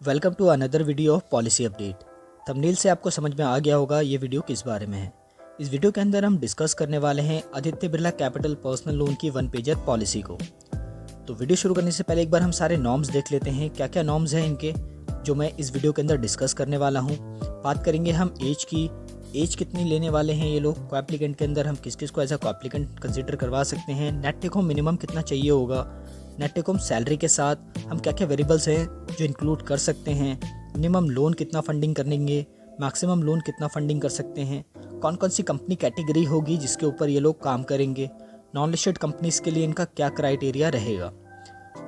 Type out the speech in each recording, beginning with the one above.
Welcome to another video of policy update. Thumbnail से आपको समझ में आ गया होगा ये वीडियो किस बारे में है। इस वीडियो के अंदर हम डिस्कस करने वाले हैं Aditya Birla capital personal loan की 1 पेजर पॉलिसी को। तो वीडियो शुरू करने से पहले एक बार हम सारे नॉर्म्स देख लेते हैं, क्या क्या नॉर्म्स हैं इनके जो मैं इस वीडियो के अंदर डिस्कस करने वाला हूँ। बात करेंगे हम एज की, एज कितनी लेने वाले हैं ये लोग, कोएप्लिकेंट के अंदर हम किस किस को एज अ कोएप्लिकेंट कंसिडर करवा सकते हैं, नेट टेक होम मिनिमम कितना चाहिए होगा, नेट टेक होम सैलरी के साथ हम क्या क्या वेरिएबल्स हैं जो इंक्लूड कर सकते हैं, मिनिमम लोन कितना फंडिंग करेंगे, मैक्सिमम लोन कितना फंडिंग कर सकते हैं, कौन कौन सी कंपनी कैटेगरी होगी जिसके ऊपर ये लोग काम करेंगे, नॉन लिस्टेड कंपनीज के लिए इनका क्या क्राइटेरिया रहेगा।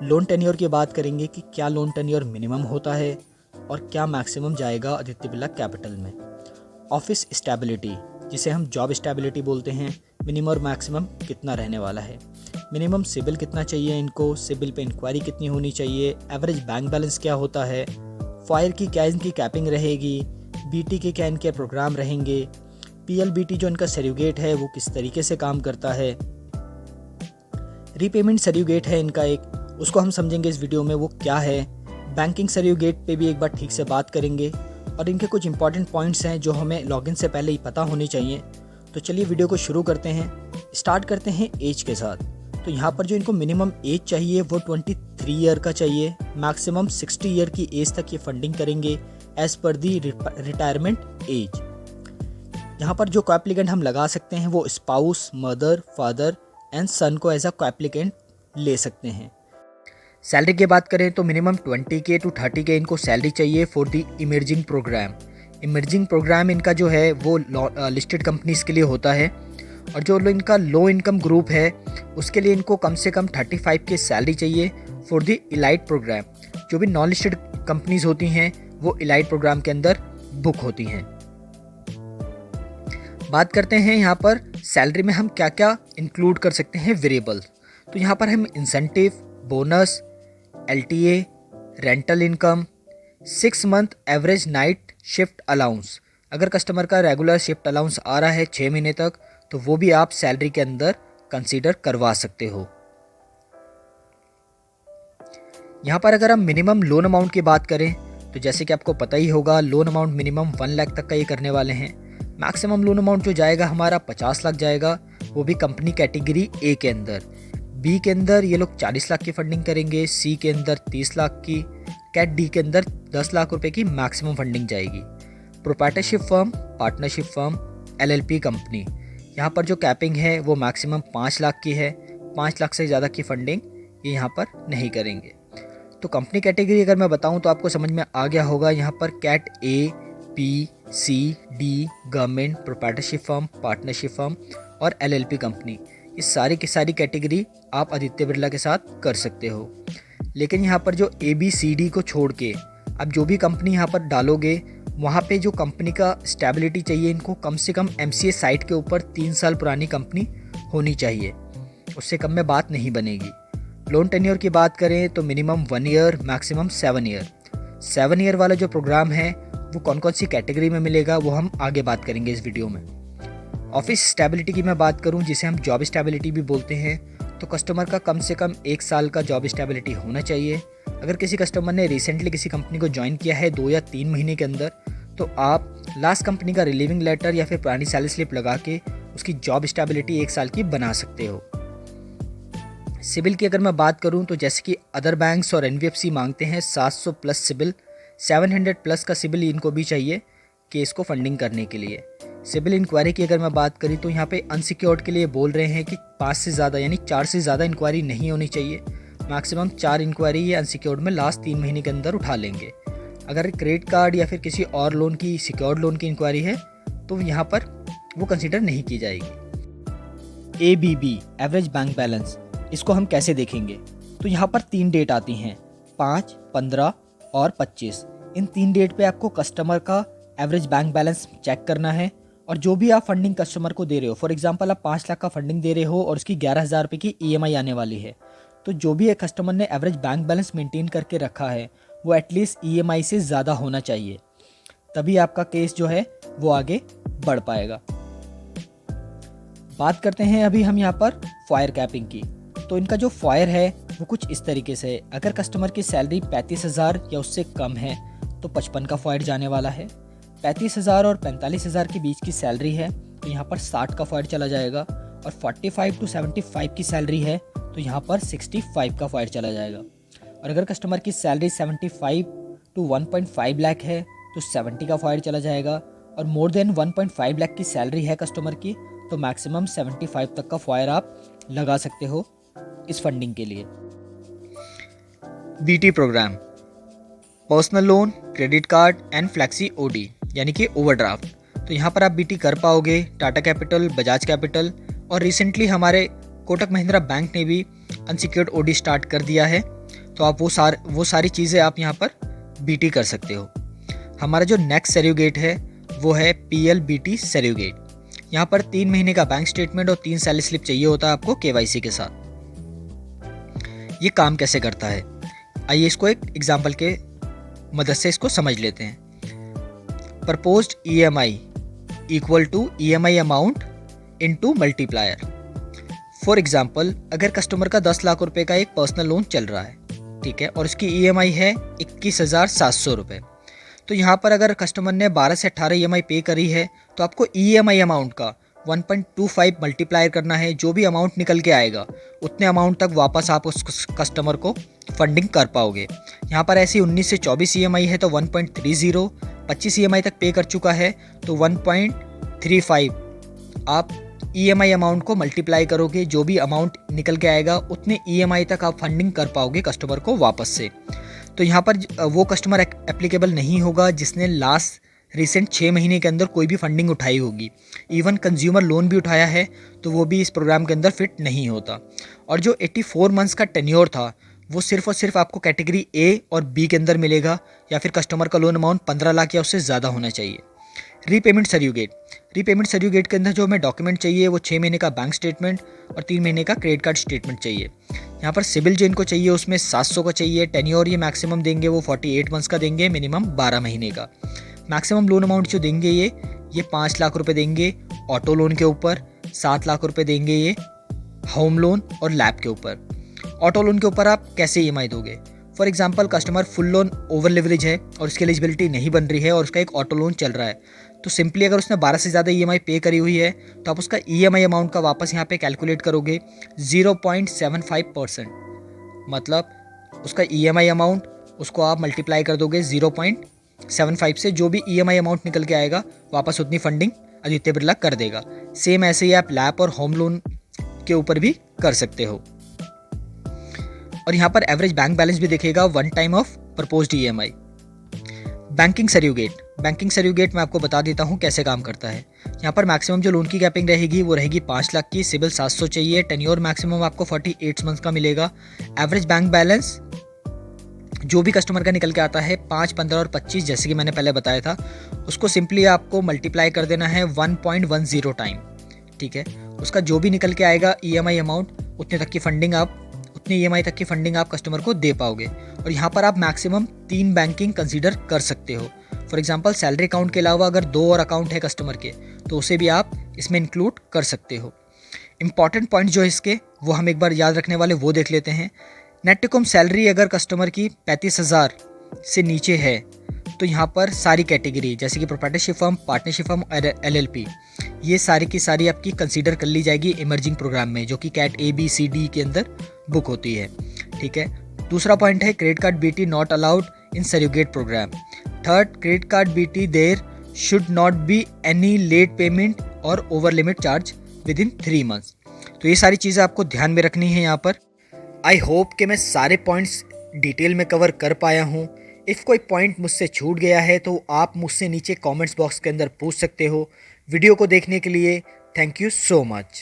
लोन टेन्योर की बात करेंगे कि क्या लोन टेन्योर मिनिमम होता है और क्या मैक्सिमम जाएगा आदित्य बिरला कैपिटल में। ऑफिस स्टेबिलिटी जिसे हम जॉब स्टेबिलिटी बोलते हैं, मिनिमम और मैक्सिमम कितना रहने वाला है, मिनिमम सिबिल कितना चाहिए इनको, सिबिल पे इंक्वायरी कितनी होनी चाहिए, एवरेज बैंक बैलेंस क्या होता है, फायर की क्या इनकी कैपिंग रहेगी, बीटी के क्या इनके प्रोग्राम रहेंगे, पीएलबीटी जो इनका सैरोगेट है वो किस तरीके से काम करता है, रीपेमेंट सैरोगेट है इनका एक, उसको हम समझेंगे इस वीडियो में वो क्या है, बैंकिंग सैरोगेट पे भी एक बार ठीक से बात करेंगे और इनके कुछ इंपॉर्टेंट पॉइंट्स हैं जो हमें लॉगिन से पहले ही पता होने चाहिए। तो चलिए वीडियो को शुरू करते हैं। स्टार्ट करते हैं एज के साथ। तो यहाँ पर जो इनको मिनिमम एज चाहिए वो 23 ईयर का चाहिए, मैक्सिमम 60 ईयर की एज तक ये फंडिंग करेंगे एज पर दी रिटायरमेंट एज। यहाँ पर जो कोएप्लिकेंट हम लगा सकते हैं वो स्पाउस, मदर, फादर एंड सन को एज अ कोएप्लिकेंट ले सकते हैं। सैलरी की बात करें तो मिनिमम 20K to 30K इनको सैलरी चाहिए for the emerging programme. Emerging programme इनका जो है वो लिस्टेड कंपनीज के लिए होता है और जो इनका लो इनकम ग्रुप है उसके लिए इनको कम से कम 35K सैलरी चाहिए फॉर दी इलाइट प्रोग्राम। जो भी नॉन लिस्टेड कंपनीज होती हैं वो इलाइट प्रोग्राम के अंदर बुक होती हैं। बात करते हैं यहाँ पर सैलरी में हम क्या क्या इंक्लूड कर सकते हैं वेरिएबल। तो यहाँ पर हम incentive, bonus, LTA, rental income, 6 month average night shift allowance, अगर कस्टमर का रेगुलर शिफ्ट अलाउंस आ रहा है 6 महीने तक तो वो भी आप सैलरी के अंदर कंसीडर करवा सकते हो। यहाँ पर अगर हम मिनिमम लोन अमाउंट की बात करें तो जैसे कि आपको पता ही होगा लोन अमाउंट मिनिमम 1 लाख तक का ये करने वाले हैं। मैक्सिमम लोन अमाउंट जो जाएगा हमारा 50 लाख जाएगा, वो भी कंपनी कैटेगरी ए के अंदर। बी के अंदर ये लोग 40 लाख की फंडिंग करेंगे, सी के अंदर 30 लाख की, कैट डी के अंदर 10 लाख रुपए की मैक्सिमम फंडिंग जाएगी। Proprietorship firm, partnership firm, LLP company, यहाँ पर जो कैपिंग है वो मैक्सिमम 5 लाख की है, 5 लाख से ज़्यादा की फंडिंग ये यहाँ पर नहीं करेंगे। तो कंपनी कैटेगरी अगर मैं बताऊँ तो आपको समझ में आ गया होगा। यहाँ पर cat A, P, C, D, government, proprietorship firm, partnership firm और LLP कंपनी, ये सारी की सारी कैटेगरी आप आदित्य बिरला के साथ कर सकते हो। लेकिन यहाँ पर जो ABCD को छोड़ के अब जो भी कंपनी यहाँ पर डालोगे वहाँ पे जो कंपनी का स्टेबिलिटी चाहिए इनको कम से कम MCA साइट के ऊपर 3 साल पुरानी कंपनी होनी चाहिए, उससे कम में बात नहीं बनेगी। लोन टेन्योर की बात करें तो minimum 1 year, maximum 7 year. 7 year वाला जो प्रोग्राम है वो कौन कौन सी कैटेगरी में मिलेगा वो हम आगे बात करेंगे इस वीडियो में। ऑफिस स्टेबिलिटी की मैं बात करूं जिसे हम जॉब स्टेबिलिटी भी बोलते हैं, तो कस्टमर का कम से कम 1 साल का जॉब स्टेबिलिटी होना चाहिए। अगर किसी कस्टमर ने रिसेंटली किसी कंपनी को ज्वाइन किया है 2 या 3 महीने के अंदर तो आप लास्ट कंपनी का रिलीविंग लेटर या फिर पुरानी सैलरी स्लिप लगा के उसकी जॉब स्टेबिलिटी 1 साल की बना सकते हो। सिबिल की अगर मैं बात करूं तो जैसे कि अदर बैंक्स और NBFC मांगते हैं 700 प्लस सिबिल, 700 प्लस का सिबिल इनको भी चाहिए केस को फंडिंग करने के लिए। सिबिल इंक्वायरी की अगर मैं बात करी तो यहाँ पे अनसिक्योर्ड के लिए बोल रहे हैं कि 5 से ज़्यादा यानी 4 से ज़्यादा इंक्वायरी नहीं होनी चाहिए, मैक्सिमम 4 इंक्वायरी ये अनसिक्योर्ड में लास्ट 3 महीने के अंदर उठा लेंगे। अगर क्रेडिट कार्ड या फिर किसी और लोन की, सिक्योर्ड लोन की इंक्वायरी है तो यहाँ पर वो कंसिडर नहीं की जाएगी। ABB, एवरेज बैंक बैलेंस, इसको हम कैसे देखेंगे तो यहाँ पर 3 डेट आती हैं, 5, 15 और 25। इन 3 डेट पे आपको कस्टमर का एवरेज बैंक बैलेंस चेक करना है और जो भी आप फंडिंग कस्टमर को दे रहे हो, फॉर एग्जांपल आप 5 लाख का फंडिंग दे रहे हो और उसकी 11,000 रुपये की EMI आने वाली है, तो जो भी एक कस्टमर ने एवरेज बैंक बैलेंस मेंटेन करके रखा है वो एटलीस्ट EMI से ज़्यादा होना चाहिए, तभी आपका केस जो है वो आगे बढ़ पाएगा। बात करते हैं अभी हम यहाँ पर फायर कैपिंग की। तो इनका जो फायर है वो कुछ इस तरीके से है। अगर कस्टमर की सैलरी 35,000 या उससे कम है तो 55 का फॉइड जाने वाला है। 35,000 और 45,000 के बीच की सैलरी है तो यहाँ पर 60 का फॉइड चला जाएगा, और 45 टू 75 की सैलरी है तो यहाँ पर 65 का फॉइड चला जाएगा। और अगर कस्टमर की सैलरी 75 टू 1.5 लाख है तो 70 का फॉइड चला जाएगा, और मोर देन 1.5 लाख की सैलरी है कस्टमर की तो मैक्सिमम 75 तक का फॉयर आप लगा सकते हो इस फंडिंग के लिए। BT programme, personal loan, credit card and flexi OD यानी कि ओवरड्राफ्ट। तो यहाँ पर आप बीटी कर पाओगे। टाटा कैपिटल, बजाज कैपिटल और रिसेंटली हमारे कोटक महिंद्रा बैंक ने भी अनसिक्योर्ड ओडी स्टार्ट कर दिया है, तो आप वो सारी चीज़ें आप यहाँ पर बीटी कर सकते हो। हमारा जो नेक्स्ट सेरियोगेट है वो है PLBT सेरियोगेट। यहाँ पर 3 महीने का बैंक स्टेटमेंट और 3 सैलरी स्लिप चाहिए होता है आपको KYC के साथ। ये काम कैसे करता है, आइए इसको एक एग्जाम्पल के मदद से इसको समझ लेते हैं। Proposed EMI equal to EMI amount into multiplier. For example, अगर कस्टमर का 10 लाख रुपए का एक पर्सनल लोन चल रहा है, ठीक है, और उसकी EMI है 21,700 रुपये, तो यहाँ पर अगर कस्टमर ने 12 से 18 EMI पे करी है तो आपको EMI अमाउंट का 1.25 मल्टीप्लायर करना है। जो भी अमाउंट निकल के आएगा उतने अमाउंट तक वापस आप उस कस्टमर को फंडिंग कर पाओगे। यहाँ पर ऐसी 19 से 24 EMI है तो 1.30, 25 EMI तक पे कर चुका है तो 1.35 आप EMI अमाउंट को मल्टीप्लाई करोगे। जो भी अमाउंट निकल के आएगा उतने EMI तक आप फंडिंग कर पाओगे कस्टमर को वापस से। तो यहाँ पर वो कस्टमर एप्लीकेबल नहीं होगा जिसने लास्ट रिसेंट 6 महीने के अंदर कोई भी फंडिंग उठाई होगी। इवन कंज्यूमर लोन भी उठाया है तो वो भी इस प्रोग्राम के अंदर फिट नहीं होता। और जो 84 मंथ्स का टेन्योर था वो सिर्फ और सिर्फ आपको कैटेगरी A और B के अंदर मिलेगा, या फिर कस्टमर का लोन अमाउंट 15 लाख या उससे ज़्यादा होना चाहिए। रीपेमेंट सर्टिफिकेट के अंदर जो हमें डॉक्यूमेंट चाहिए वो 6 महीने का बैंक स्टेटमेंट और 3 महीने का क्रेडिट कार्ड स्टेटमेंट चाहिए। यहाँ पर सिबिल जो इनको चाहिए उसमें 700 का चाहिए। टेन्योर ये मैक्सिमम देंगे वो 48 मंथ्स का देंगे, मिनिमम 12 महीने का। मैक्सिमम लोन अमाउंट जो देंगे ये 5 लाख रुपए देंगे ऑटो लोन के ऊपर, 7 लाख रुपए देंगे ये होम लोन और लैब के ऊपर। ऑटो लोन के ऊपर आप कैसे EMI दोगे? For example, customer full loan over leverage है और उसकी एलिजिबिलिटी नहीं बन रही है और उसका एक ऑटो लोन चल रहा है, तो सिंपली अगर उसने 12 से ज़्यादा EMI पे करी हुई है तो आप उसका EMI अमाउंट का वापस यहाँ पे कैलकुलेट करोगे 0.75%। मतलब उसका EMI अमाउंट उसको आप मल्टीप्लाई कर दोगे 0.75 से, जो भी EMI अमाउंट निकल के आएगा वापस उतनी फंडिंग आदित्य बिरला कर देगा। सेम ऐसे ही आप लैप और होम लोन के ऊपर भी कर सकते हो। और यहाँ पर एवरेज बैंक बैलेंस भी दिखेगा 1 time of proposed EMI। Banking surrogate मैं आपको बता देता हूँ कैसे काम करता है। यहाँ पर मैक्सिमम जो लोन की कैपिंग रहेगी वो रहेगी 5 लाख की, सिबिल 700 चाहिए, टेन्योर मैक्सिमम आपको 48 मंथ्स का मिलेगा। एवरेज बैंक बैलेंस जो भी कस्टमर का निकल के आता है 5, 15 और 25 जैसे कि मैंने पहले बताया था, उसको सिंपली आपको मल्टीप्लाई कर देना है 1.10 टाइम, ठीक है। उसका जो भी निकल के आएगा EMI अमाउंट उतने EMI तक की फंडिंग आप कस्टमर को दे पाओगे। और यहाँ पर आप मैक्सिमम 3 बैंकिंग कंसीडर कर सकते हो। फॉर एग्जांपल, सैलरी अकाउंट के अलावा अगर 2 और अकाउंट है कस्टमर के तो उसे भी आप इसमें इंक्लूड कर सकते हो। इंपॉर्टेंट पॉइंट जो इसके वो हम एक बार याद रखने वाले वो देख लेते हैं। नेट टेक होम सैलरी अगर कस्टमर की 35,000 से नीचे है तो यहाँ पर सारी कैटेगरी जैसे कि प्रोप्राइटरशिप फर्म, पार्टनरशिप फर्म और LLP ये सारी की सारी आपकी कंसीडर कर ली जाएगी इमर्जिंग प्रोग्राम में, जो कि कैट ABCD के अंदर बुक होती है, ठीक है। दूसरा पॉइंट है credit card BT not allowed in surrogate program. Third, credit card BT there should not be any late payment और over limit charge within 3 months. तो ये सारी चीज़ें आपको ध्यान में रखनी है यहाँ पर। आई होप कि मैं सारे पॉइंट्स डिटेल में कवर कर पाया हूँ। इफ़ कोई पॉइंट मुझसे छूट गया है तो आप मुझसे नीचे कमेंट्स बॉक्स के अंदर पूछ सकते हो। वीडियो को देखने के लिए थैंक यू सो मच।